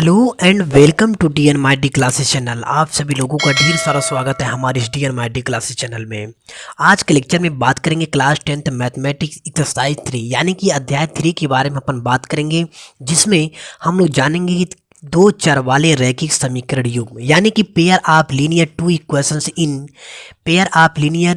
Hello and welcome to D N my D classes channel. आप सभी लोगों का ढेर सारा स्वागत है हमारे इस D N my D classes channel में। आज के लेक्चर में बात करेंगे क्लास 10th मैथमेटिक्स एक्सरसाइज 3 यानी कि अध्याय 3 के बारे में अपन बात करेंगे, जिसमें हम लोग जानेंगे कि दो चर वाले रैखिक समीकरण युग्म यानी कि pair of linear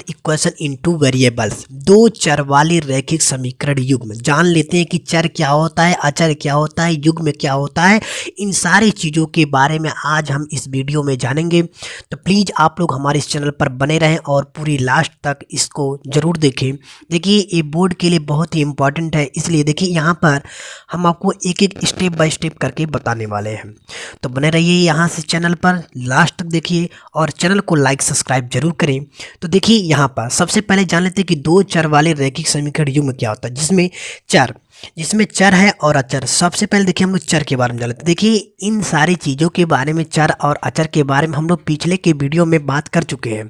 equation in two variables. दो चर वाले रैखिक समीकरण युग्म। जान लेते हैं कि चर क्या होता है, अचर क्या होता है, युग्म क्या होता है। इन सारी चीज़ों के बारे में आज हम इस वीडियो में जानेंगे, तो प्लीज़ आप लोग हमारे इस चैनल पर बने रहें और पूरी लास्ट तक इसको ज़रूर देखें। देखिए ये बोर्ड के लिए बहुत ही इंपॉर्टेंट है, इसलिए देखिए यहाँ पर हम आपको एक एक स्टेप बाय स्टेप करके बताने वाले हैं। तो बने रहिए यहाँ से चैनल पर, लास्ट तक देखिए और चैनल को लाइक सब्सक्राइब जरूर करें। तो देखिए यहाँ पर सबसे पहले जान लेते हैं कि दो चर वाले रैखिक समीकरण युग्म क्या होता है, जिसमें चर है और अचर। सबसे पहले देखिए हम लोग चर के बारे में जान लेते हैं। देखिए इन सारी चीज़ों के बारे में, चर और अचर के बारे में हम लोग पिछले के वीडियो में बात कर चुके हैं।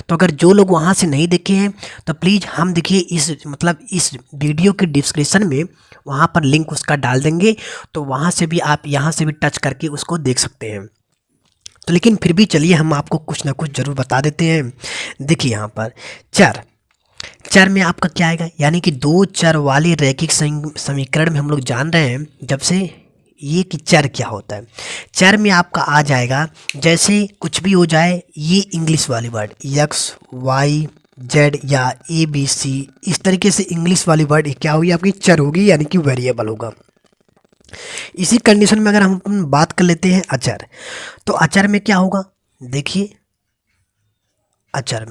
तो अगर जो लोग वहाँ से नहीं देखे हैं तो प्लीज़ हम देखिए इस वीडियो के डिस्क्रिप्शन में वहाँ पर लिंक उसका डाल देंगे, तो वहाँ से भी आप यहाँ से भी टच करके उसको देख सकते हैं। तो लेकिन फिर भी चलिए हम आपको कुछ ना कुछ ज़रूर बता देते हैं। देखिए यहाँ पर चर में आपका क्या आएगा, यानी कि दो चर वाले रैखिक समीकरण में हम लोग जान रहे हैं जब से ये कि चर क्या होता है। चर में आपका आ जाएगा, जैसे कुछ भी हो जाए, ये इंग्लिश वाली वर्ड एक्स वाई जेड या ए बी सी, इस तरीके से इंग्लिश वाली वर्ड क्या होगी, आपकी चर होगी यानी कि वेरिएबल होगा। इसी कंडीशन में अगर हम बात कर लेते हैं अचर, तो अचर में क्या होगा, देखिए अचर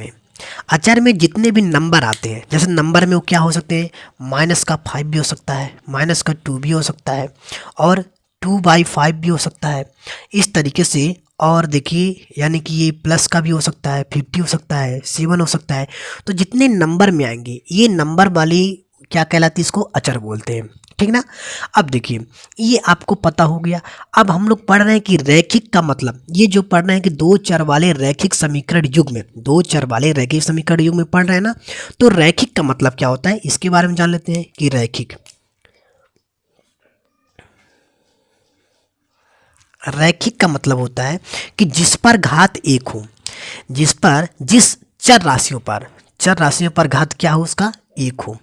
में जितने भी नंबर आते हैं, जैसे नंबर में वो क्या हो सकते हैं, -5 भी हो सकता है, -2 भी हो सकता है, और 2/5 भी हो सकता है, इस तरीके से। और देखिए यानी कि ये प्लस का भी हो सकता है, 50 हो सकता है, 7 हो सकता है। तो जितने नंबर में आएंगे ये नंबर वाली क्या कहलाती है, इसको अचर बोलते हैं, ठीक ना। अब देखिए ये आपको पता हो गया। अब हम लोग पढ़ रहे हैं कि रैखिक का मतलब, ये जो पढ़ रहे हैं कि दो चर वाले रैखिक समीकरण युग्म में, दो चर वाले रैखिक समीकरण युग्म में पढ़ रहे हैं ना, तो रैखिक का मतलब क्या होता है इसके बारे में जान लेते हैं कि रैखिक का मतलब होता है कि जिस पर घात एक हो, जिस चर राशियों पर घात क्या हो, उसका एक हो,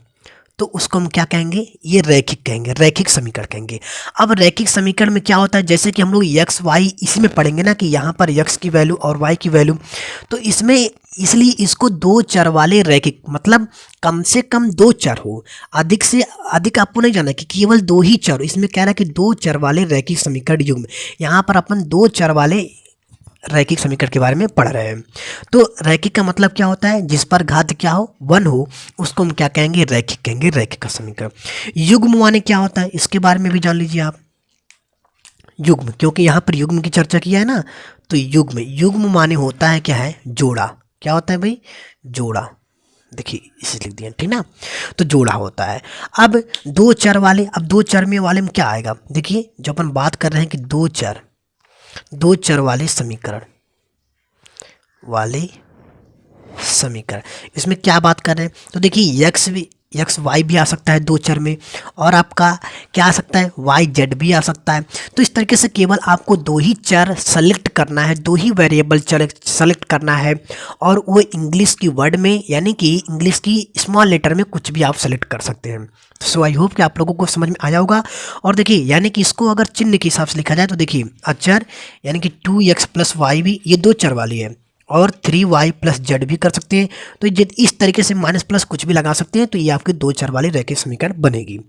तो उसको हम क्या कहेंगे, ये रैखिक कहेंगे, रैखिक समीकरण कहेंगे। अब रैखिक समीकरण में क्या होता है, जैसे कि हम लोग एक्स वाई इसी में पढ़ेंगे ना, कि यहाँ पर एक्स की वैल्यू और वाई की वैल्यू, तो इसमें इसलिए इसको दो चर वाले रैखिक मतलब कम से कम दो चर हो, अधिक से अधिक आपको नहीं जाना कि केवल दो ही चर। इसमें कह रहा है कि दो चर वाले रैखिक समीकरण युग्म, यहाँ पर अपन दो चर वाले रैखिक समीकरण के बारे में पढ़ रहे हैं। तो रैखिक का मतलब क्या होता है, जिस पर घात क्या हो, 1 हो, उसको हम क्या कहेंगे, रैखिक कहेंगे, रैखिक का समीकरण। युग्म माने क्या होता है, इसके बारे में भी जान लीजिए आप। युग्म, क्योंकि यहाँ पर युग्म की चर्चा किया है ना, तो युग्म माने होता है क्या है, जोड़ा। क्या होता है भाई, जोड़ा। देखिए इसे लिख दिया, ठीक ना। तो जोड़ा होता है। अब दो चर में वाले में क्या आएगा, देखिए जो अपन बात कर रहे हैं कि दो चर वाले समीकरण, इसमें क्या बात कर रहे हैं, तो देखिए एक्स वाई भी आ सकता है दो चर में, और आपका क्या आ सकता है, वाई जेड भी आ सकता है। तो इस तरीके से केवल आपको दो ही चर सेलेक्ट करना है, दो ही वेरिएबल चर सेलेक्ट करना है, और वो इंग्लिश की वर्ड में यानी कि इंग्लिश की स्मॉल लेटर में कुछ भी आप सेलेक्ट कर सकते हैं। सो आई होप कि आप लोगों को समझ में आया होगा। और देखिए यानी कि इसको अगर चिन्ह के हिसाब से लिखा जाए तो देखिए अचर यानी कि 2x + y भी ये दो चर वाली है, और 3y + z भी कर सकते हैं। तो ये इस तरीके से माइनस प्लस कुछ भी लगा सकते हैं, तो ये आपके दो चर वाले रैखिक समीकरण बनेगी।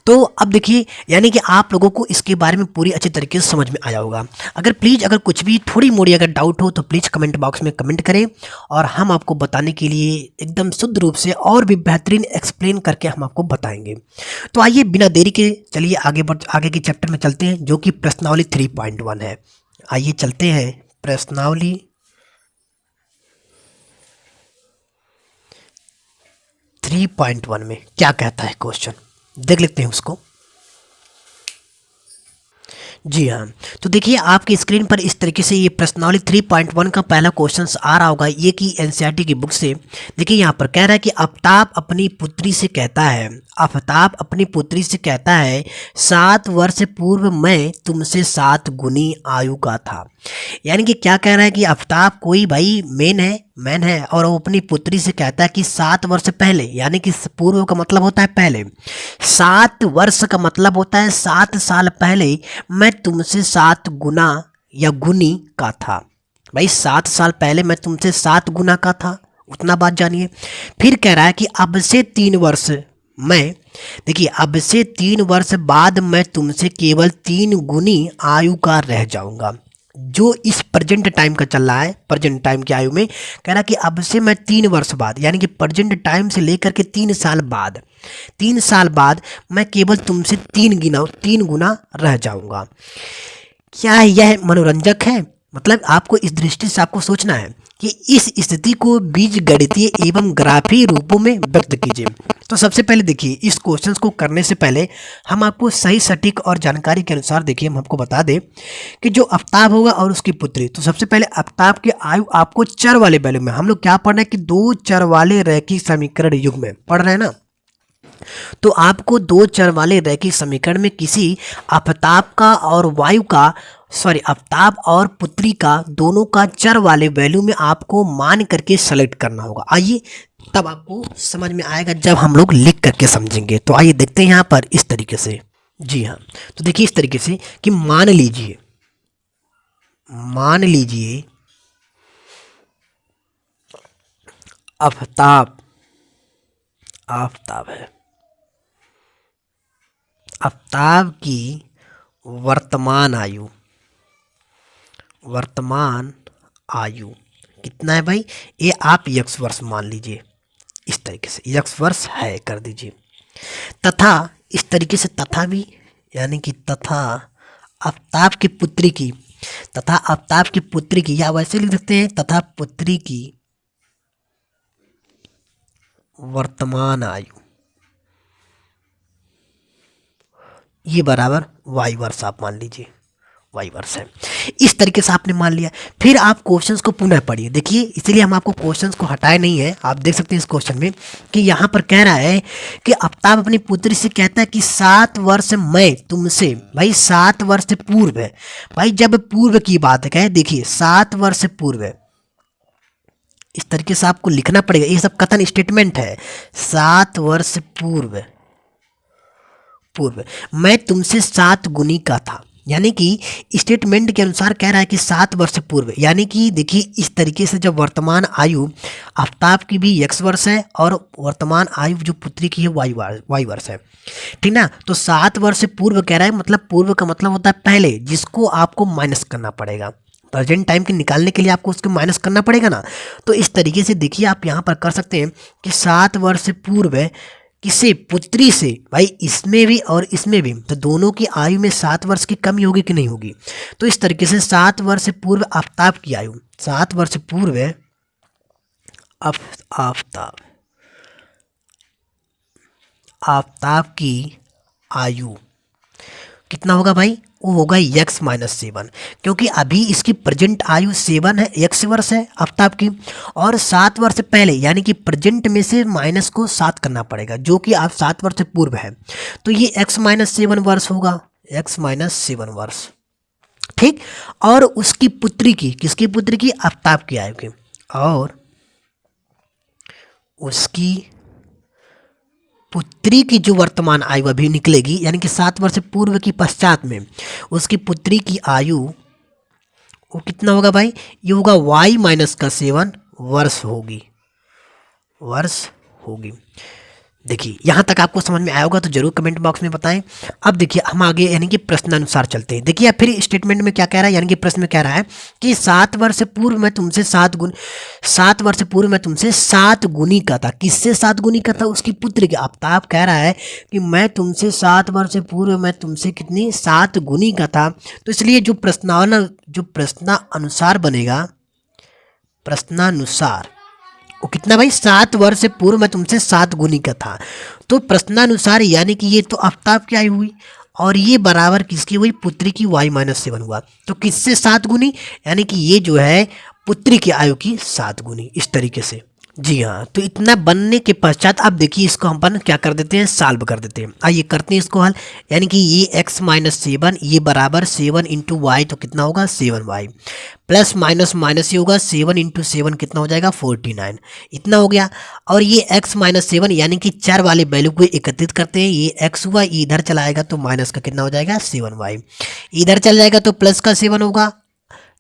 तो अब देखिए यानी कि आप लोगों को इसके बारे में पूरी अच्छी तरीके से समझ में आया होगा। अगर कुछ भी थोड़ी मोड़ी अगर डाउट हो तो प्लीज़ कमेंट बॉक्स में कमेंट करें, और हम आपको बताने के लिए एकदम शुद्ध रूप से और भी बेहतरीन एक्सप्लेन करके हम आपको बताएंगे। तो आइए बिना देरी के चलिए आगे के चैप्टर में चलते हैं, जो कि प्रश्नावली 3.1 है। आइए चलते हैं प्रश्नावली 3.1 में क्या कहता है क्वेश्चन, देख लेते हैं उसको। जी हाँ, तो देखिए आपकी स्क्रीन पर इस तरीके से ये प्रश्नावली 3.1 का पहला क्वेश्चन आ रहा होगा, ये कि एनसीईआरटी की बुक से। देखिए यहाँ पर कह रहा है कि आफ्ताब अपनी पुत्री से कहता है, आफ्ताब अपनी पुत्री से कहता है 7 वर्ष पूर्व मैं तुमसे 7 गुनी आयु का था। यानी कि क्या कह रहा है कि आफ्ताब कोई भाई मैन है और वो अपनी पुत्री से कहता है कि 7 वर्ष पहले, यानी कि पूर्व का मतलब होता है पहले, 7 वर्ष का मतलब होता है 7 साल पहले मैं तुमसे 7 गुना या गुनी का था। भाई 7 साल पहले मैं तुमसे 7 गुना का था, उतना बात जानिए। फिर कह रहा है कि अब से 3 वर्ष मैं, देखिए अब से 3 वर्ष बाद मैं तुमसे केवल 3 गुनी आयु का रह जाऊंगा। जो इस प्रेजेंट टाइम का चल रहा है, प्रेजेंट टाइम की आयु में कह रहा कि अब से मैं 3 वर्ष बाद, यानी कि प्रेजेंट टाइम से लेकर के 3 साल बाद, 3 साल बाद मैं केवल तुमसे 3 गुना रह जाऊंगा। क्या यह मनोरंजक है? मतलब आपको इस दृष्टि से आपको सोचना है कि इस स्थिति को बीजगणितीय एवं ग्राफीय रूपों में व्यक्त कीजिए। तो सबसे पहले देखिए इस क्वेश्चन को करने से पहले हम आपको सही सटीक और जानकारी के अनुसार देखिए हम आपको बता दें कि जो आफ्ताब होगा और उसकी पुत्री, तो सबसे पहले आफ्ताब की आयु आपको चर वाले वैल्यू में, हम लोग क्या पढ़ रहे हैं कि 2 चर वाले रैखिक समीकरण युग में पढ़ रहे हैं ना। तो आपको 2 चर वाले रैखिक समीकरण में किसी आफ्ताब का और वायु का, सॉरी आफ्ताब और पुत्री का, दोनों का चर वाले वैल्यू में आपको मान करके सेलेक्ट करना होगा। आइए तब आपको समझ में आएगा जब हम लोग लिख करके समझेंगे। तो आइए देखते हैं यहाँ पर इस तरीके से। जी हाँ, तो देखिए इस तरीके से कि मान लीजिए आफ्ताब है, आफ्ताब की वर्तमान आयु कितना है भाई? ये आप x वर्ष मान लीजिए, इस तरीके से x वर्ष है कर दीजिए। तथा इस तरीके से तथा भी, यानी कि तथा आफ्ताब की पुत्री की, या वैसे लिख सकते हैं तथा पुत्री की वर्तमान आयु, ये बराबर y वर्ष आप मान लीजिए, y वर्ष है। इस तरीके से आपने मान लिया। फिर आप क्वेश्चंस को पुनः पढ़िए। देखिए इसलिए हम आपको क्वेश्चंस को हटाए नहीं है, आप देख सकते हैं इस क्वेश्चन में कि यहाँ पर कह रहा है कि आफ्ताब अपनी पुत्री से कहता है कि 7 वर्ष मैं तुमसे, भाई 7 वर्ष पूर्व है, भाई जब पूर्व की बात है, देखिए 7 वर्ष पूर्व है, इस तरीके से आपको लिखना पड़ेगा। ये सब कथन स्टेटमेंट है। 7 वर्ष पूर्व मैं तुमसे 7 गुनी का था, यानी कि स्टेटमेंट के अनुसार कह रहा है कि 7 वर्ष पूर्व, यानी कि देखिए इस तरीके से जब वर्तमान आयु आफ्ताब की भी x वर्ष है और वर्तमान आयु जो पुत्री की है y वर्ष है, ठीक ना। तो 7 वर्ष पूर्व कह रहा है, मतलब पूर्व का मतलब होता है पहले, जिसको आपको माइनस करना पड़ेगा। प्रेजेंट टाइम के निकालने के लिए आपको उसको माइनस करना पड़ेगा ना। तो इस तरीके से देखिए आप यहाँ पर कर सकते हैं कि 7 वर्ष पूर्व किसे, पुत्री से, भाई इसमें भी और इसमें भी, तो दोनों की आयु में 7 वर्ष की कमी होगी कि नहीं होगी। तो इस तरीके से 7 वर्ष पूर्व आफ्ताब की आयु, 7 वर्ष पूर्व आफ्ताब की आयु कितना होगा भाई? वो होगा x-7, क्योंकि अभी इसकी प्रेजेंट आयु 7 है, x वर्ष है आफ्ताब की, और 7 वर्ष पहले, यानी कि प्रेजेंट में से माइनस को 7 करना पड़ेगा, जो कि आप 7 वर्ष पूर्व है। तो ये x-7 वर्ष होगा, x-7 वर्ष, ठीक। और उसकी पुत्री की, किसकी पुत्री की? आफ्ताब की आयु की, और उसकी पुत्री की जो वर्तमान आयु अभी निकलेगी, यानी कि 7 वर्ष पूर्व की पश्चात में उसकी पुत्री की आयु वो कितना होगा भाई? ये होगा y-7 वर्ष होगी। देखिए यहाँ तक आपको समझ में आया होगा तो जरूर कमेंट बॉक्स में बताएं। अब देखिए हम आगे यानी कि प्रश्नानुसार चलते हैं। देखिए फिर स्टेटमेंट में क्या कह रहा है, यानी कि प्रश्न में कह रहा है कि 7 वर्ष पूर्व मैं तुमसे 7 गुनी का था। किससे 7 गुनी का था? उसकी पुत्र के। आफ्ताब कह रहा है कि मैं तुमसे 7 वर्ष पूर्व मैं तुमसे कितनी 7 गुनी का था। तो इसलिए जो प्रश्नानुसार बनेगा, प्रश्नानुसार वो कितना भाई? 7 वर्ष पूर्व मैं तुमसे 7 गुनी का था। तो प्रश्नानुसार यानी कि ये तो आफ्ताब की आयु हुई, और ये बराबर किसकी हुई, पुत्री की y-7 हुआ। तो किससे 7 गुनी, यानी कि ये जो है पुत्री की आयु की 7 गुनी, इस तरीके से। जी हाँ, तो इतना बनने के पश्चात अब देखिए इसको हम अपन क्या कर देते हैं, सॉल्व कर देते हैं। आइए करते हैं इसको हल। यानी कि ये x-7 ये बराबर 7 इंटू वाई, तो कितना होगा 7y, प्लस माइनस माइनस ये होगा 7 इंटू 7 कितना हो जाएगा 49, इतना हो गया। और ये x-7 यानी कि चर वाले वैल्यू को एकत्रित करते हैं। ये x हुआ, ये इधर चलाएगा तो माइनस का कितना हो जाएगा 7y, इधर चल जाएगा तो प्लस का 7 होगा।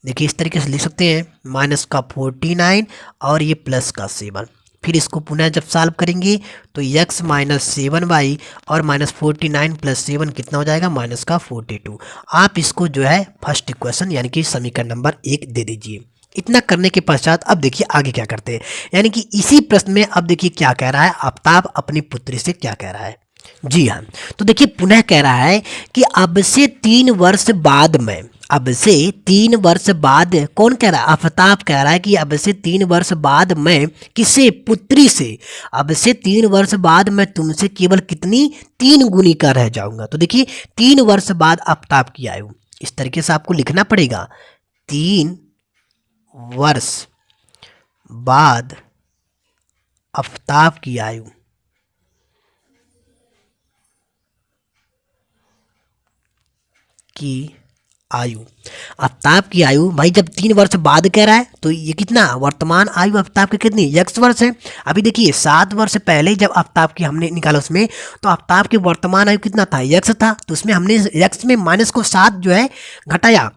देखिए इस तरीके से लिख सकते हैं, माइनस का 49 और ये प्लस का 7। फिर इसको पुनः जब सॉल्व करेंगे तो x-7y और -49 प्लस 7 कितना हो जाएगा माइनस का 42। आप इसको जो है फर्स्ट इक्वेशन यानी कि समीकरण नंबर 1 दे दीजिए। इतना करने के पश्चात अब देखिए आगे क्या करते हैं। यानी कि इसी प्रश्न में अब देखिए क्या कह रहा है, आफ्ताब अपनी पुत्री से क्या कह रहा है। जी हाँ, तो देखिए पुनः कह रहा है कि अब से 3 वर्ष बाद में, अब से 3 वर्ष बाद, कौन कह रहा है, आफ्ताब कह रहा है कि अब से 3 वर्ष बाद मैं किसे, पुत्री से, अब से 3 वर्ष बाद मैं तुमसे केवल कितनी, 3 गुनी का रह जाऊंगा। तो देखिए 3 वर्ष बाद आफ्ताब की आयु, इस तरीके से आपको लिखना पड़ेगा, 3 वर्ष बाद आफ्ताब की आयु, की आयु, आफ्ताब की आयु भाई जब 3 वर्ष बाद कह रहा है तो ये कितना, वर्तमान आयु आफ्ताब की कितनी, x वर्ष है। अभी देखिए 7 वर्ष पहले जब आफ्ताब की हमने निकाला उसमें, तो आफ्ताब की वर्तमान आयु कितना था, x था, तो उसमें हमने x में माइनस को 7 जो है घटाया।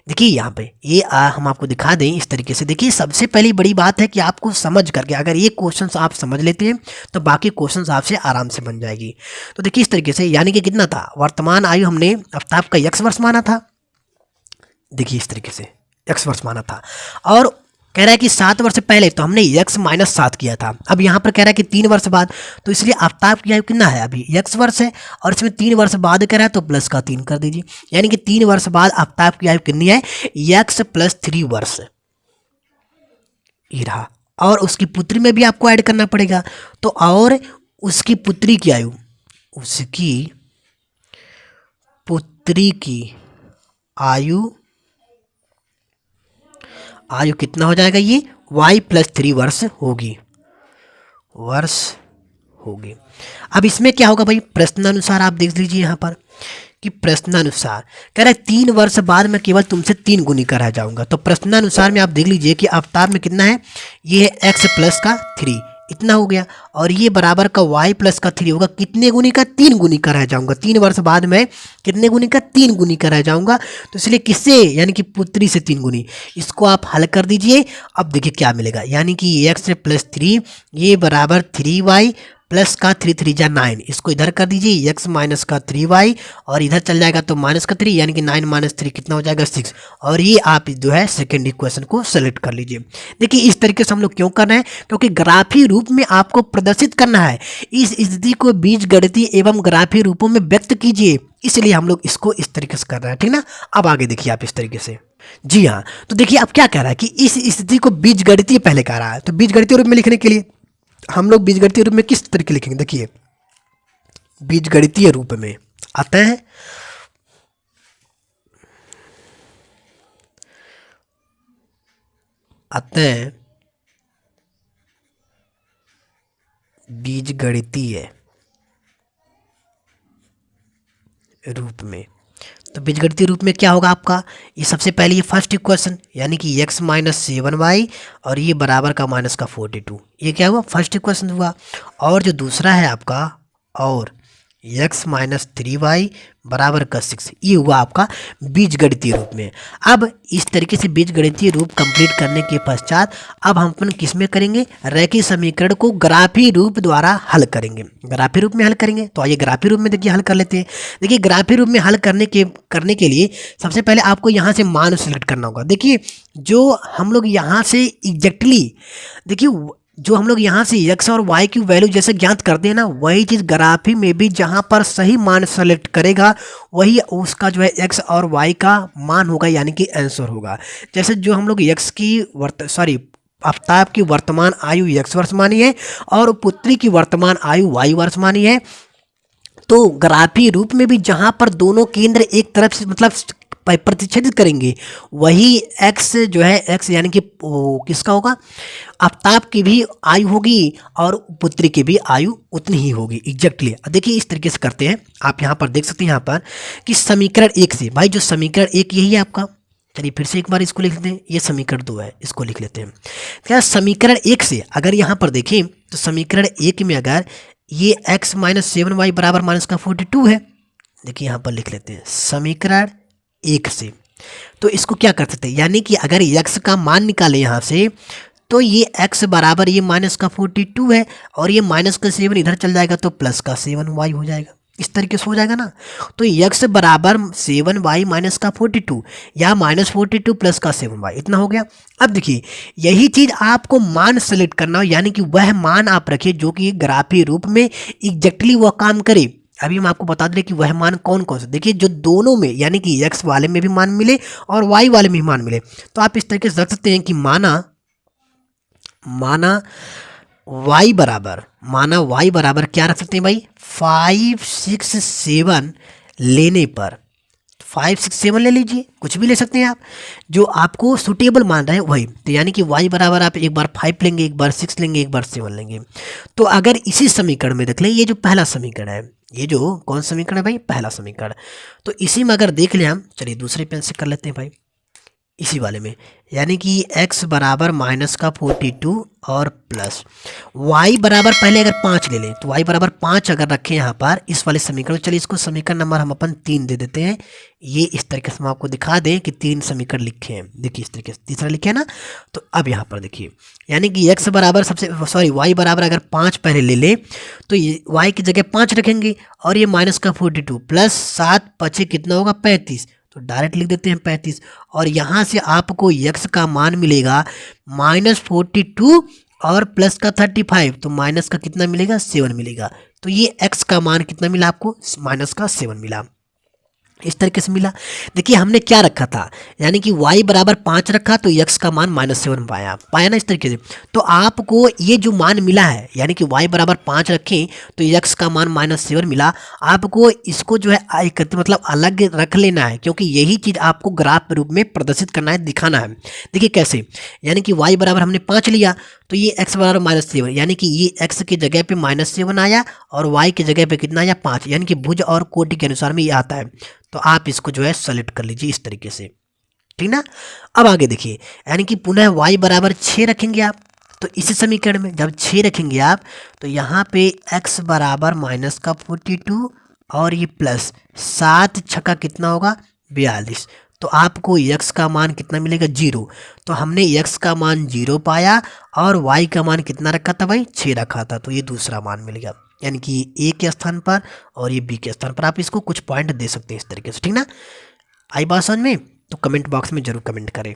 देखिए यहाँ पे ये हम आपको दिखा दें इस तरीके से। देखिए सबसे पहली बड़ी बात है कि आपको समझ करके, अगर ये क्वेश्चंस आप समझ लेते हैं तो बाकी क्वेश्चंस आपसे आराम से बन जाएगी। तो देखिए इस तरीके से, यानी कि कितना था, वर्तमान आयु हमने आफ्ताब का x वर्ष माना था, देखिए इस तरीके से x वर्ष माना था, और कह रहा है कि 7 वर्ष पहले तो हमने x-7 किया था। अब यहाँ पर कह रहा है कि 3 वर्ष बाद, तो इसलिए आफ्ताब की आयु कितना है, अभी x वर्ष है, और इसमें 3 वर्ष बाद कह रहा है तो प्लस का 3 कर दीजिए। यानी कि 3 वर्ष बाद आफ्ताब की आयु कितनी है, x + 3 वर्ष, ये रहा। और उसकी पुत्री में भी आपको ऐड करना पड़ेगा, तो और उसकी पुत्री की आयु, उसकी पुत्री की आयु कितना हो जाएगा, ये y + 3 वर्ष होगी, अब इसमें क्या होगा भाई, प्रश्नानुसार आप देख लीजिए यहाँ पर कि प्रश्नानुसार कह रहा है 3 वर्ष बाद मैं केवल तुमसे 3 गुनी का रह जाऊंगा। तो प्रश्नानुसार में आप देख लीजिए कि आफ्ताब में कितना है, ये है x + 3, इतना हो गया, और ये बराबर का y + 3 होगा, कितने गुनी का, 3 गुनी का रह जाऊंगा। 3 वर्ष बाद मैं कितने गुनी का, 3 गुनी का रह जाऊंगा। तो इसलिए किससे, यानी कि पुत्री से 3 गुनी। इसको आप हल कर दीजिए, अब देखिए क्या मिलेगा, यानी कि x + 3 ये बराबर 3y प्लस का 3 3 जा 9, इसको इधर कर दीजिए, x माइनस का 3y और इधर चल जाएगा तो माइनस का 3, यानी कि 9 - 3 कितना हो जाएगा 6। और ये आप जो है सेकेंड इक्वेशन को सेलेक्ट कर लीजिए। देखिए इस तरीके से हम लोग क्यों कर रहे हैं, क्योंकि ग्राफी रूप में आपको प्रदर्शित करना है। इस स्थिति को बीजगणितीय एवं ग्राफी रूपों में व्यक्त कीजिए, इसलिए हम लोग इसको इस तरीके से कर रहे हैं, ठीक ना। अब आगे देखिए आप इस तरीके से, जी हाँ, तो देखिए अब क्या कह रहा है कि इस स्थिति को बीजगणितीय पहले कह रहा है, तो बीजगणितीय रूप में लिखने के लिए हम लोग बीजगणितीय रूप में किस तरीके लिखेंगे, देखिए बीजगणितीय रूप में आते हैं, बीजगणितीय रूप में। तो बीजगणितीय रूप में क्या होगा आपका, ये सबसे पहले ये फर्स्ट इक्वेशन यानी कि x - 7y और ये बराबर का माइनस का 42, ये क्या हुआ, फर्स्ट इक्वेशन हुआ। और जो दूसरा है आपका, और x - 3y बराबर का 6, ये हुआ आपका बीजगणितीय रूप में। अब इस तरीके से बीजगणितीय रूप कंप्लीट करने के पश्चात अब हम अपन किस में करेंगे, रैखिक समीकरण को ग्राफी रूप द्वारा हल करेंगे, ग्राफी रूप में हल करेंगे। तो आइए ग्राफी रूप में देखिए हल कर लेते हैं। देखिए ग्राफी रूप में हल करने के लिए सबसे पहले आपको यहाँ से मान सेलेक्ट करना होगा। देखिए जो हम लोग यहाँ से एग्जैक्टली, देखिए जो हम लोग यहाँ से x और y की वैल्यू जैसे ज्ञात करते हैं ना, वही चीज़ ग्राफी में भी जहाँ पर सही मान सेलेक्ट करेगा वही उसका जो है x और y का मान होगा, यानी कि आंसर होगा। जैसे जो हम लोग x की आफ्ताब की वर्तमान आयु x वर्ष मानी है और पुत्री की वर्तमान आयु y वर्ष मानी है, तो ग्राफीय रूप में भी जहाँ पर दोनों केंद्र एक तरफ से मतलब प्रतिच्छेदित करेंगे वही x जो है x यानी कि किसका होगा, आफ्ताब की भी आयु होगी और पुत्री की भी आयु उतनी ही होगी एग्जैक्टली। देखिए इस तरीके से करते हैं, आप यहाँ पर देख सकते हैं यहाँ पर कि समीकरण 1 से, भाई जो समीकरण 1 यही है आपका, चलिए फिर से एक बार इसको लिख लेते हैं, ये समीकरण 2 है, इसको लिख लेते हैं। क्या समीकरण 1 से अगर यहाँ पर देखें तो समीकरण 1 में अगर ये x माइनस 7y बराबर माइनस का 42 है, देखिए यहाँ पर लिख लेते हैं समीकरण 1 से, तो इसको क्या कर सकते हैं, यानी कि अगर x का मान निकालें यहाँ से तो ये x बराबर ये माइनस का 42 है और ये माइनस का 7 इधर चल जाएगा तो प्लस का 7y हो जाएगा, इस तरीके से हो जाएगा ना। तो x बराबर 7y माइनस का 42 या माइनस 42 प्लस का 7y, इतना हो गया। अब देखिए यही चीज़ आपको मान सेलेक्ट करना हो, यानी कि वह मान आप रखिए जो कि ग्राफीय रूप में एग्जैक्टली वह काम करे। अभी हम आपको बता दें कि वह मान कौन कौन से, देखिए जो दोनों में यानी कि x वाले में भी मान मिले और y वाले में भी मान मिले, तो आप इस तरीके से रख सकते हैं कि माना y बराबर क्या रख सकते हैं भाई, 5 6 7 लेने पर 5 6 7 ले लीजिए, कुछ भी ले सकते हैं आप जो आपको सुटेबल मान रहा है वही। तो यानी कि y बराबर आप एक बार 5 लेंगे, एक बार 6 लेंगे, एक बार 7 लेंगे। तो अगर इसी समीकरण में देख लें, ये जो पहला समीकरण है, ये जो कौन समीकरण है भाई, पहला समीकरण, तो इसी में अगर देख लें हम, चलिए दूसरे पेन से कर लेते हैं भाई, इसी वाले में, यानी कि x बराबर माइनस का 42 और प्लस y बराबर पहले अगर 5 ले लें तो y बराबर 5 अगर रखें यहाँ पर इस वाले समीकरण, चलिए इसको समीकरण नंबर हम अपन 3 दे देते हैं। ये इस तरीके से हम आपको दिखा दें कि 3 समीकरण लिखे हैं, देखिए इस तरीके से तीसरा लिखे है ना। तो अब यहाँ पर देखिए यानी कि x बराबर y बराबर अगर 5 पहले ले लें तो ये y की जगह 5 रखेंगे और ये माइनस का 42 प्लस 7 5 कितना होगा 35, तो डायरेक्ट लिख देते हैं 35 और यहाँ से आपको x का मान मिलेगा माइनस 42 और प्लस का 35, तो माइनस का कितना मिलेगा 7 मिलेगा। तो ये x का मान कितना मिला आपको, माइनस का 7 मिला, इस तरीके से मिला। देखिए हमने क्या रखा था, यानी कि y बराबर 5 रखा तो x का मान माइनस 7 पाया ना इस तरीके से। तो आपको ये जो मान मिला है यानी कि y बराबर 5 रखें तो x का मान माइनस 7 मिला, आपको इसको जो है मतलब अलग रख लेना है, क्योंकि यही चीज़ आपको ग्राफ रूप में प्रदर्शित करना है, दिखाना है। देखिए कैसे, यानी कि y बराबर हमने 5 लिया तो ये x बराबर माइनस 7, यानी कि ये x की जगह पे माइनस 7 आया और y की जगह पे कितना आया 5, यानी कि भुज और कोटि के अनुसार में ये आता है। तो आप इसको जो है सेलेक्ट कर लीजिए इस तरीके से, ठीक ना। अब आगे देखिए, यानी कि पुनः y बराबर 6 रखेंगे आप, तो इसी समीकरण में जब 6 रखेंगे आप तो यहाँ पे x बराबर माइनस का 42 और ये प्लस 7 छक्का कितना होगा 42, तो आपको x का मान कितना मिलेगा 0। तो हमने x का मान 0 पाया और y का मान कितना रखा था भाई 6 रखा था, तो ये दूसरा मान मिल गया, यानी कि a के स्थान पर और ये b के स्थान पर आप इसको कुछ पॉइंट दे सकते हैं इस तरीके से, ठीक ना। आई बात समझ में, तो कमेंट बॉक्स में जरूर कमेंट करें।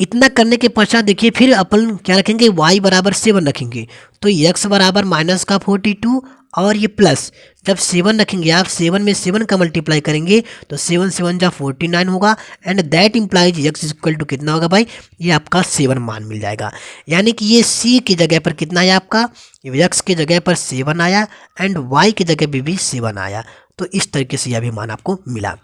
इतना करने के पश्चात देखिए फिर अपन क्या रखेंगे, y बराबर 7 रखेंगे, तो x बराबर माइनस का 42 और ये प्लस जब 7 रखेंगे आप 7 में 7 का मल्टीप्लाई करेंगे तो 7 7 जा 49 होगा and that implies x equal to कितना होगा भाई, ये आपका 7 मान मिल जाएगा। यानी कि ये c की जगह पर कितना आया आपका, x की जगह पर 7 आया एंड y की जगह पे भी 7 आया, तो इस तरीके से यह भी मान आपको मिला।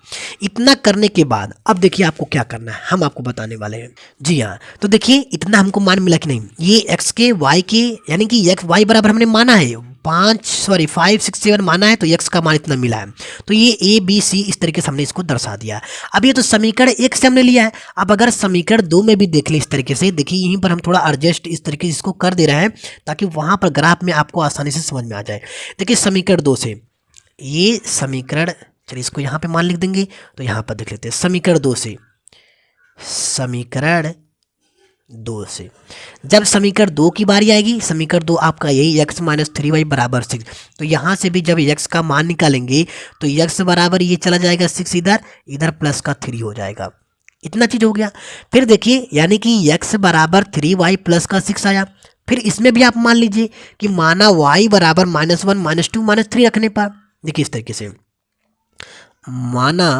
इतना करने के बाद अब देखिए आपको क्या करना है, हम आपको बताने वाले हैं। जी हाँ, तो देखिए इतना हमको मान मिला कि नहीं, ये x के y के यानी कि x y बराबर हमने माना है 5 6 7 माना है, तो x का मान इतना मिला है। तो ये a b c इस तरीके से हमने इसको दर्शा दिया। अब ये तो समीकरण 1 से हमने लिया है। अब अगर समीकरण 2 में भी देख ले इस तरीके से, देखिए यहीं पर हम थोड़ा एडजस्ट इस तरीके से इसको कर दे रहे हैं ताकि वहाँ पर ग्राफ में आपको आसानी से समझ में आ जाए। देखिए समीकरण 2 से ये समीकरण, चलिए इसको यहाँ पे मान लिख देंगे, तो यहाँ पर देख लेते हैं समीकरण 2 से, समीकरण 2 से जब समीकरण 2 की बारी आएगी, समीकरण 2 आपका यही x माइनस 3y बराबर 6, तो यहाँ से भी जब x का मान निकालेंगे तो x बराबर ये चला जाएगा 6 इधर प्लस का 3 हो जाएगा। इतना चीज़ हो गया। फिर देखिए यानी कि x बराबर 3y प्लस का 6 आया। फिर इसमें भी आप मान लीजिए कि माना y बराबर -1 -2 -3 रखने पर, देखिए इस तरीके से माना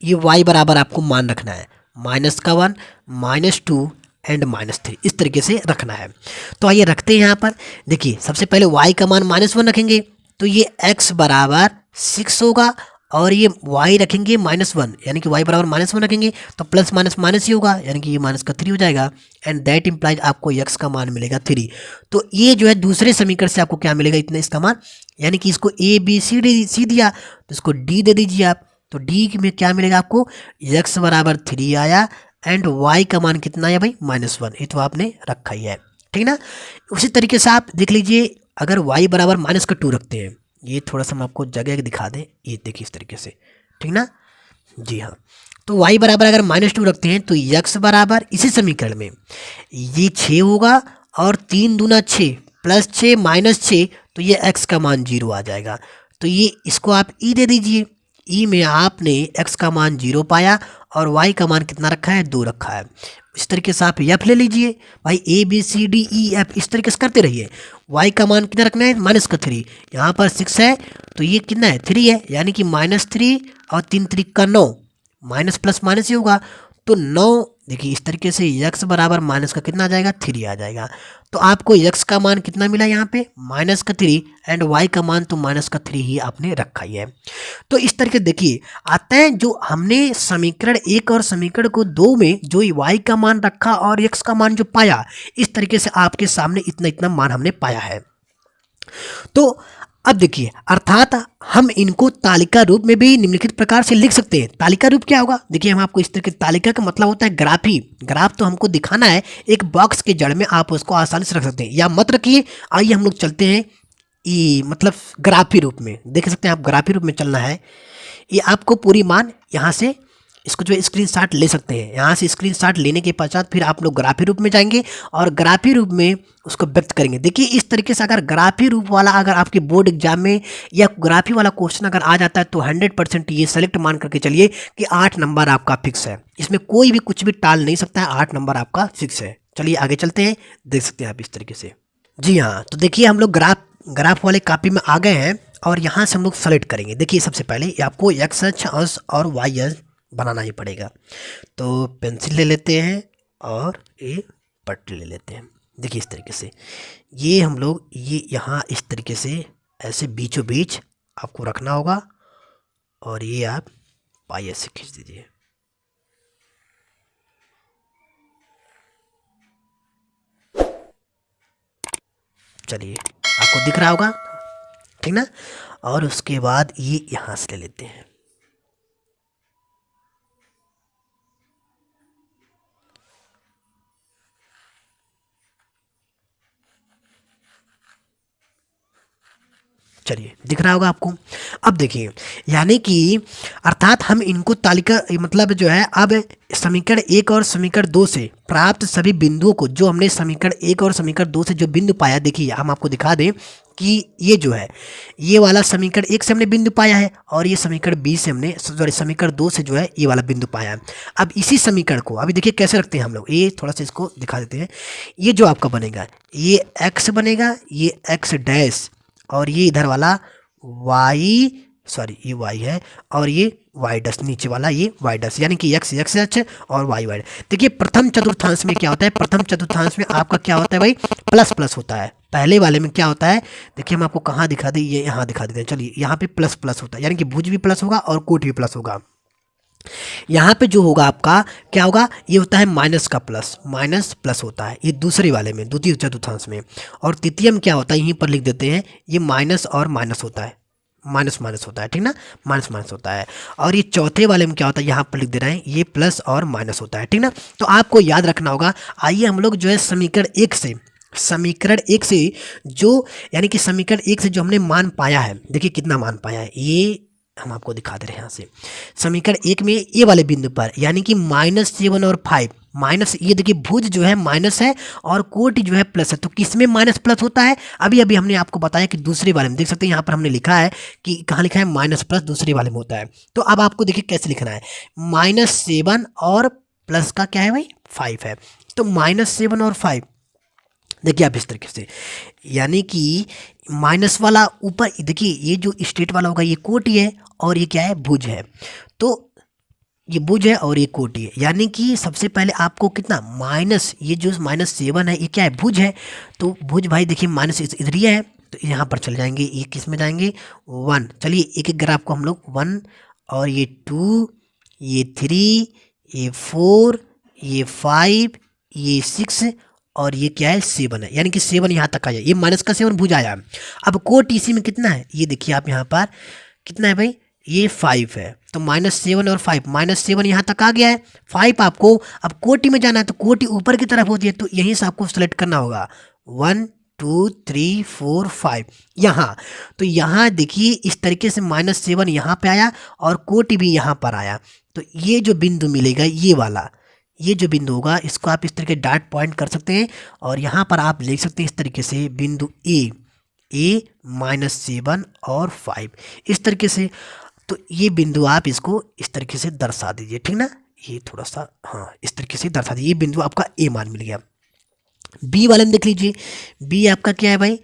ये y बराबर आपको मान रखना है -1 -2 एंड -3, इस तरीके से रखना है। तो आइए रखते हैं यहाँ पर। देखिए सबसे पहले y का मान -1 रखेंगे तो ये x बराबर 6 होगा और ये y रखेंगे -1 यानी कि y बराबर -1 रखेंगे तो प्लस माइनस माइनस ही होगा यानी कि ये माइनस का 3 हो जाएगा एंड दैट इम्प्लाइज आपको x का मान मिलेगा 3। तो ये जो है दूसरे समीकरण से आपको क्या मिलेगा, इतना इसका मान, यानी कि इसको a b c दिया तो इसको d दे दीजिए आप, तो d में क्या मिलेगा आपको, x बराबर 3 आया एंड y का मान कितना आया भाई -1, ये तो आपने रखा ही है, ठीक ना। उसी तरीके से आप देख लीजिए अगर y बराबर -2 रखते हैं, ये थोड़ा सा हम आपको जगह दिखा दें, ये देखिए इस तरीके से, ठीक ना। जी हाँ, तो y बराबर अगर -2 रखते हैं तो x बराबर इसी समीकरण में ये 6 होगा और 3 दूना 6 प्लस 6 -6 तो ये x का मान 0 आ जाएगा। तो ये इसको आप e दे दीजिए, e में आपने x का मान 0 पाया और y का मान कितना रखा है, 2 रखा है। इस तरीके से आप f ले लीजिए भाई, a b c d e f इस तरीके से करते रहिए। y का मान कितना रखना है, -3, यहाँ पर 6 है तो ये कितना है 3 है, यानी कि -3 और 3 3 का 9, माइनस प्लस माइनस ही होगा तो 9, देखिए इस तरीके से x बराबर माइनस का कितना आ जाएगा, 3 आ जाएगा। तो आपको x का मान कितना मिला यहाँ पे, -3 एंड y का मान तो -3 ही आपने रखा ही है। तो इस तरीके देखिए आता है जो हमने समीकरण 1 और समीकरण को 2 में जो y का मान रखा और x का मान जो पाया, इस तरीके से आपके सामने इतना इतना मान हमने पाया है। तो अब देखिए अर्थात हम इनको तालिका रूप में भी निम्नलिखित प्रकार से लिख सकते हैं। तालिका रूप क्या होगा, देखिए हम आपको इस तरह की, तालिका का मतलब होता है ग्राफी, ग्राफ तो हमको दिखाना है एक बॉक्स के जड़ में, आप उसको आसानी से रख सकते हैं या मत रखिए। आइए हम लोग चलते हैं ये मतलब ग्राफी रूप में, देख सकते हैं आप ग्राफी रूप में चलना है। ये आपको पूरी मान यहाँ से इसको जो है स्क्रीनशॉट ले सकते हैं, यहाँ से स्क्रीनशॉट लेने के पश्चात फिर आप लोग ग्राफी रूप में जाएंगे और ग्राफी रूप में उसको व्यक्त करेंगे। देखिए इस तरीके से अगर ग्राफी रूप वाला अगर आपके बोर्ड एग्जाम में या ग्राफी वाला क्वेश्चन अगर आ जाता है तो 100% ये सेलेक्ट मान करके चलिए कि 8 नंबर आपका फिक्स है, इसमें कोई भी कुछ भी टाल नहीं सकता है, 8 नंबर आपका फिक्स है। चलिए आगे चलते हैं, देख सकते हैं आप इस तरीके से। जी हाँ, तो देखिए हम लोग ग्राफ वाले कॉपी में आ गए हैं और यहाँ से हम लोग सेलेक्ट करेंगे। देखिए सबसे पहले आपको x अक्ष और y अक्ष बनाना ही पड़ेगा, तो पेंसिल ले लेते हैं और ये पट्टी ले लेते हैं। देखिए इस तरीके से ये हम लोग ये यहाँ इस तरीके से ऐसे बीचों बीच आपको रखना होगा और ये आप पाई ऐसे खींच दीजिए। चलिए आपको दिख रहा होगा, ठीक ना। और उसके बाद ये यहाँ से ले लेते हैं, चलिए दिख रहा होगा आपको। अब देखिए यानी कि अर्थात हम इनको तालिका मतलब जो है अब समीकरण 1 और समीकरण 2 से प्राप्त सभी बिंदुओं को, जो हमने समीकरण 1 और समीकरण 2 से जो बिंदु पाया, देखिए हम आपको दिखा दें कि ये जो है ये वाला समीकरण 1 से हमने बिंदु पाया है और ये समीकरण 20 से हमने समीकरण 2 से जो है ये वाला बिंदु पाया है। अब इसी समीकरण को अभी देखिए कैसे रखते हैं हम लोग, ये थोड़ा सा इसको दिखा देते हैं। ये जो आपका बनेगा ये x बनेगा, ये x डैश और ये इधर वाला y, सॉरी ये y है और ये y डैश नीचे वाला ये y डैश, यानी कि x x और y y। देखिए प्रथम चतुर्थांश में क्या होता है, प्रथम चतुर्थांश में आपका क्या होता है भाई, प्लस प्लस होता है। पहले वाले में क्या होता है, देखिए हम आपको कहाँ दिखा दें, ये यहाँ दिखा देते हैं। चलिए यहाँ पे प्लस प्लस होता है, यानी कि भुज भी प्लस होगा और कोट भी प्लस होगा। यहाँ पे जो होगा आपका क्या होगा, ये होता है माइनस का प्लस, माइनस प्लस होता है ये दूसरे वाले में, द्वितीय चतुर्थांश में। और तृतीय में क्या होता है, यहीं पर लिख देते हैं, ये माइनस और माइनस होता है, माइनस माइनस होता है, ठीक ना, माइनस माइनस होता है। और ये चौथे वाले में क्या होता है, यहाँ पर लिख दे रहे हैं, ये प्लस और माइनस होता है, ठीक ना। तो आपको याद रखना होगा। आइए हम लोग जो है समीकरण एक से जो यानी कि समीकरण 1 से जो हमने मान पाया है, देखिए कितना मान पाया है, ये हम आपको दिखा दे रहे हैं यहाँ से। समीकरण 1 में ये वाले बिंदु पर यानी कि -7 और 5, माइनस, ये देखिए भुज जो है माइनस है और कोटि जो है प्लस है, तो किसमें माइनस प्लस होता है, अभी अभी हमने आपको बताया कि दूसरे वाले में। देख सकते हैं यहाँ पर हमने लिखा है कि कहाँ लिखा है, माइनस प्लस दूसरे वाले में होता है। तो अब आपको देखिए कैसे लिखना है, -7 और प्लस का क्या है भाई 5 है, तो -7 और 5 देखिए आप इस तरीके से, यानी कि माइनस वाला ऊपर, देखिए ये जो स्ट्रेट वाला होगा ये कोटि है और ये क्या है भुज है, तो ये भुज है और ये कोटि है। यानी कि सबसे पहले आपको कितना माइनस, ये जो -7 है ये क्या है भुज है, तो भुज भाई देखिए माइनस इधर ही है, तो यहाँ पर चले जाएंगे, ये किस में जाएंगे 1। चलिए एक एक ग्राफ को हम लोग 1 और ये 2, ये 3, ये 4, ये 5, ये 6 और ये क्या है 7 है, यानी कि 7 यहाँ तक आ जाए। ये माइनस का 7 भुज आया। अब कोट इसी में कितना है ये देखिए आप यहाँ पर कितना है भाई, ये 5 है। तो -7 और 5, -7 यहाँ तक आ गया है। 5 आपको अब कोटि में जाना है, तो कोटि ऊपर की तरफ होती है, तो यहीं से आपको सेलेक्ट करना होगा 1 2 3 4 5 यहाँ। तो यहाँ देखिए इस तरीके से -7 यहाँ पे आया और कोटि भी यहाँ पर आया। तो ये जो बिंदु मिलेगा ये वाला, ये जो बिंदु होगा इसको आप इस तरीके डॉट पॉइंट कर सकते हैं और यहाँ पर आप लिख सकते हैं इस तरीके से बिंदु ए -7 और 5 इस तरीके से। तो ये बिंदु आप इसको इस तरीके से दर्शा दीजिए, ठीक ना। ये थोड़ा सा हाँ इस तरीके से दर्शा दीजिए। ये बिंदु आपका ए मान मिल गया। बी वाले में देख लीजिए, बी आपका क्या है भाई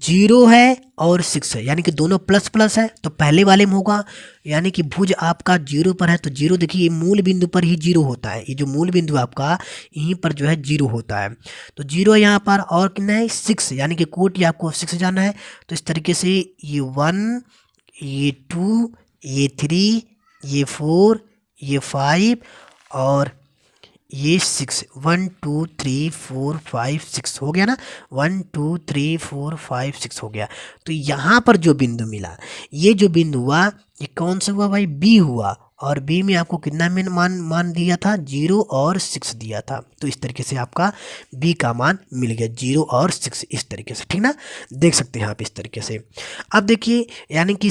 0 है और 6 है, यानी कि दोनों प्लस प्लस है। तो पहले वाले में होगा, यानी कि भुज आपका 0 पर है तो 0 देखिए मूल बिंदु पर ही 0 होता है। ये जो मूल बिंदु आपका यहीं पर जो है 0 होता है। तो 0 है यहाँ पर और कितना है 6, यानी कि कोट ये आपको 6 जाना है। तो इस तरीके से ये 1, ये 2, ये 3, ये 4, ये 5 और ये 6, 1 2 3 4 5 6 हो गया ना। 1 2 3 4 5 6 हो गया। तो यहाँ पर जो बिंदु मिला, ये जो बिंदु हुआ ये कौन सा हुआ भाई बी हुआ। और बी में आपको कितना मान दिया था 0 और 6 दिया था। तो इस तरीके से आपका बी का मान मिल गया 0 और 6 इस तरीके से, ठीक ना। देख सकते हैं आप इस तरीके से। अब देखिए यानी कि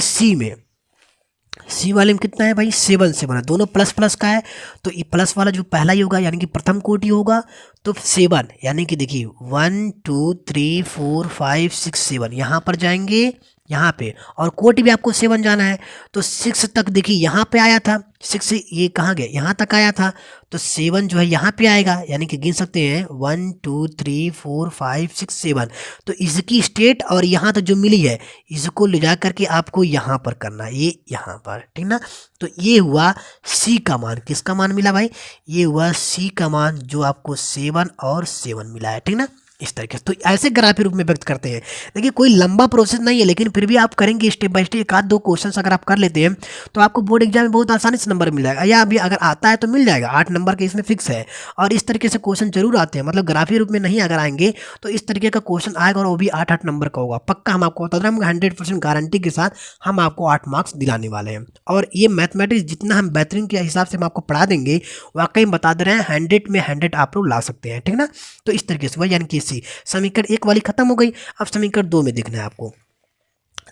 सी वाले में कितना है भाई 7 7 है, दोनों प्लस प्लस का है। तो ये प्लस वाला जो पहला ही होगा यानी कि प्रथम कोटि होगा। तो 7 यानी कि देखिए 1 2 3 4 5 6 7 यहाँ पर जाएंगे यहाँ पे और कोटि भी आपको 7 जाना है। तो 6 तक देखिए यहाँ पे आया था, 6 ये कहाँ गया यहाँ तक आया था। तो 7 जो है यहाँ पे आएगा, यानी कि गिन सकते हैं 1 2 3 4 5 6 7। तो इसकी स्टेट और यहाँ तक जो मिली है इसको ले जा करके आपको यहाँ पर करना है, ये यहाँ पर, ठीक ना। तो ये हुआ सी का मान। किसका मान मिला भाई, ये हुआ सी का मान जो आपको 7 और 7 मिला है, ठीक ना। इस तरीके से तो ऐसे ग्राफ के रूप में व्यक्त करते हैं। देखिए कोई लंबा प्रोसेस नहीं है, लेकिन फिर भी आप करेंगे स्टेप बाय स्टेप, एक आध दो क्वेश्चन अगर आप कर लेते हैं तो आपको बोर्ड एग्जाम में बहुत आसानी से नंबर मिल जाएगा, या अभी अगर आता है तो मिल जाएगा। 8 नंबर के इसमें फिक्स है। और इस तरीके से क्वेश्चन जरूर आते हैं, मतलब ग्राफी रूप में नहीं अगर आएंगे तो इस तरीके का क्वेश्चन आएगा और वो भी 8 नंबर का होगा पक्का। हम आपको बता दें 100% गारंटी के साथ हम आपको 8 मार्क्स दिलाने वाले हैं। और ये मैथमेटिक्स जितना हम बेहतरीन के हिसाब से हम आपको पढ़ा देंगे, वाकई बता दे रहे हैं 100 में 100 आप लोग ला सकते हैं, ठीक ना। तो इस तरीके से वह यानी कि सी समीकरण 1 वाली खत्म हो गई। अब समीकरण 2 में देखना है आपको।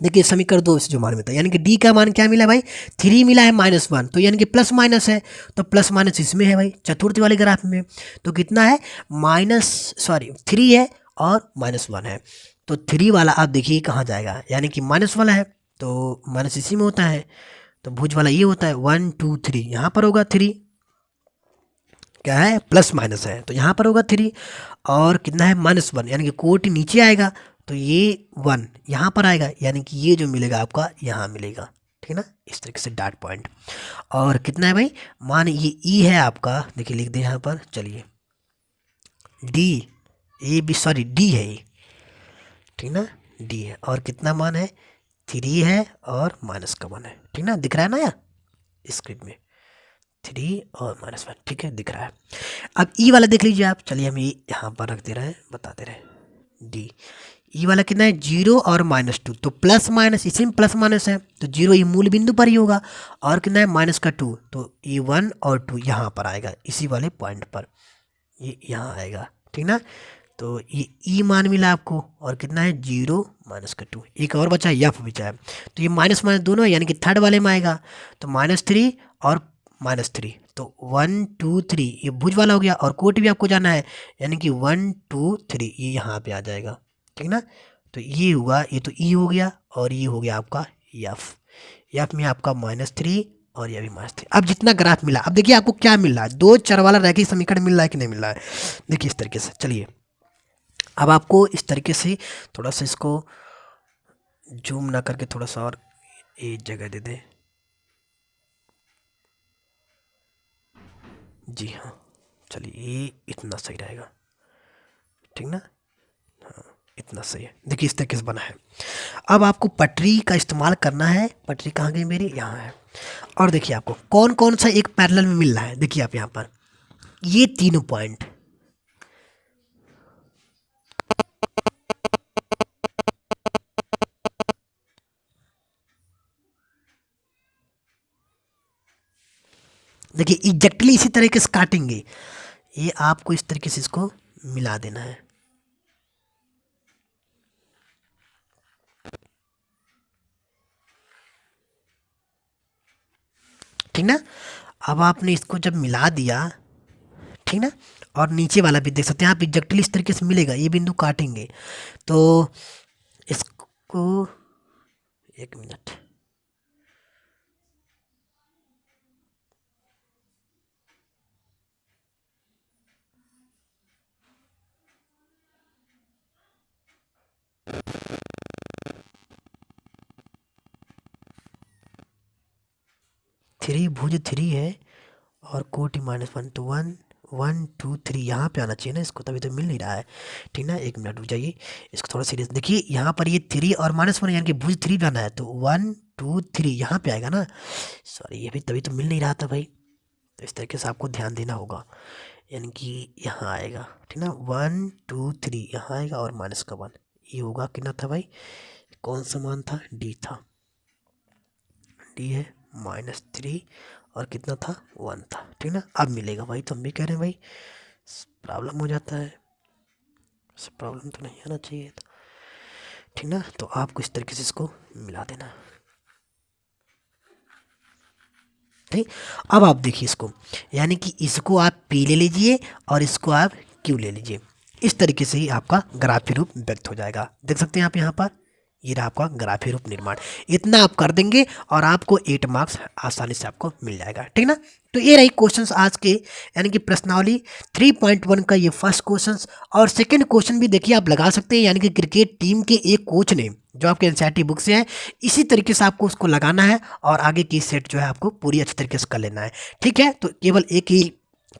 देखिए समीकरण 2 से जो मान मिलता है, यानी कि डी का मान क्या मिला भाई 3 मिला है -1, तो यानी कि प्लस माइनस है। तो प्लस माइनस इसमें है भाई चतुर्थी वाले ग्राफ में। तो कितना है 3 है और -1 है। तो 3 वाला आप देखिए कहाँ जाएगा, यानी कि माइनस वाला है तो माइनस इसी में होता है। तो भुज वाला ये होता है 1 2 3, यहाँ पर होगा 3 क्या है प्लस माइनस है तो यहाँ पर होगा 3 और कितना है -1, यानी कि कोटि नीचे आएगा तो ये 1 यहाँ पर आएगा, यानी कि ये जो मिलेगा आपका यहाँ मिलेगा, ठीक ना। इस तरीके से डॉट पॉइंट। और कितना है भाई मान ये ई है आपका, देखिए लिख दें यहाँ पर, चलिए D A B sorry D है ये, ठीक ना डी है। और कितना मान है 3 है और माइनस का मान है, ठीक ना। दिख रहा है ना यार स्क्रीन में 3 और -1, ठीक है दिख रहा है। अब ई वाला देख लीजिए आप, चलिए हम ये यहाँ पर रख दे रहे हैं, बता दे रहे हैं डी। ई वाला कितना है 0 और -2, तो प्लस माइनस इसी में प्लस माइनस है तो 0 ये मूल बिंदु पर ही होगा। और कितना है -2, तो ये 1 और 2 यहाँ पर आएगा इसी वाले पॉइंट पर, ये यहाँ आएगा, ठीक ना। तो ये ई मान मिला आपको और कितना है 0 -2। एक और बचा एफ बचा है, तो ये माइनस माइनस दोनों है, यानी कि थर्ड वाले में आएगा। तो -3 और -3, तो 1 2 3 ये भुज वाला हो गया। और कोट भी आपको जाना है, यानी कि 1 2 3 ये यहाँ पे आ जाएगा, ठीक ना। तो ये हुआ, ये तो ई हो गया और ये हो गया आपका एफ में आपका -3 और ये भी -3। अब जितना ग्राफ मिला, अब देखिए आपको क्या मिल रहा है, दो चर वाला रैखिक समीकरण मिल रहा है कि नहीं मिल रहा है। देखिए इस तरीके से, चलिए अब आपको इस तरीके से थोड़ा सा इसको जूम ना करके थोड़ा सा और एक जगह दे दें। जी हाँ चलिए ये इतना सही रहेगा, ठीक ना। हाँ इतना सही है। देखिए इस तरीके से बना है। अब आपको पटरी का इस्तेमाल करना है। पटरी कहाँ गई मेरी, यहाँ है। और देखिए आपको कौन कौन सा एक पैरेलल में मिल रहा है। देखिए आप यहाँ पर ये तीनों पॉइंट, देखिए एग्जैक्टली इसी तरीके से काटेंगे। ये आपको इस तरीके से इसको मिला देना है, ठीक ना। अब आपने इसको जब मिला दिया, ठीक ना, और नीचे वाला भी देख सकते हैं आप, एग्जैक्टली इस तरीके से मिलेगा। ये बिंदु काटेंगे तो इसको, एक मिनट, थ्री भुज थ्री है और कोटि -1 तो 1 1 2 3 यहाँ पे आना चाहिए ना इसको, तभी तो मिल नहीं रहा है, ठीक ना। एक मिनट रुक जाइए, इसको थोड़ा सीरियस देखिए। यहाँ पर ये 3 और -1 यानी कि भुज 3 जाना है, तो 1 2 3 यहाँ पे आएगा ना। सॉरी, ये भी तभी तो मिल नहीं रहा था भाई। तो इस तरीके से आपको ध्यान देना होगा, यानी कि यहाँ आएगा, ठीक ना। 1 2 3 यहाँ आएगा और -1 ये होगा। कितना था भाई, कौन सा मान था, डी था, डी है -3 और कितना था, 1 था, ठीक ना। अब मिलेगा भाई, तो हम भी कह रहे हैं भाई प्रॉब्लम हो जाता है, प्रॉब्लम तो नहीं आना चाहिए था, ठीक ना। तो आपको इस तरीके से इसको मिला देना, ठीक। अब आप देखिए इसको, यानी कि इसको आप पी ले लीजिए और इसको आप क्यू ले लीजिए। इस तरीके से ही आपका ग्राफी रूप व्यक्त हो जाएगा। देख सकते हैं आप यहाँ पर, ये रहा आपका ग्राफी रूप निर्माण। इतना आप कर देंगे और आपको 8 मार्क्स आसानी से आपको मिल जाएगा, ठीक ना। तो ये रही क्वेश्चंस आज के, यानी कि प्रश्नावली 3.1 का ये फर्स्ट क्वेश्चंस। और सेकंड क्वेश्चन भी देखिए आप लगा सकते हैं, यानी कि क्रिकेट टीम के एक कोच ने, जो आपके एनसीईआरटी बुक से है, इसी तरीके से आपको उसको लगाना है और आगे की सेट जो है आपको पूरी अच्छी तरीके से कर लेना है, ठीक है। तो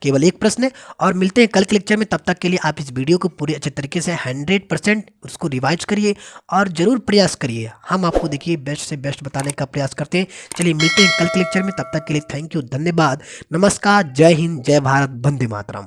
केवल एक प्रश्न है और मिलते हैं कल के लेक्चर में। तब तक के लिए आप इस वीडियो को पूरी अच्छे तरीके से 100% उसको रिवाइज करिए और ज़रूर प्रयास करिए। हम आपको देखिए बेस्ट से बेस्ट बताने का प्रयास करते हैं। चलिए मिलते हैं कल के लेक्चर में, तब तक के लिए थैंक यू, धन्यवाद, नमस्कार, जय हिंद, जय भारत, वंदे मातरम।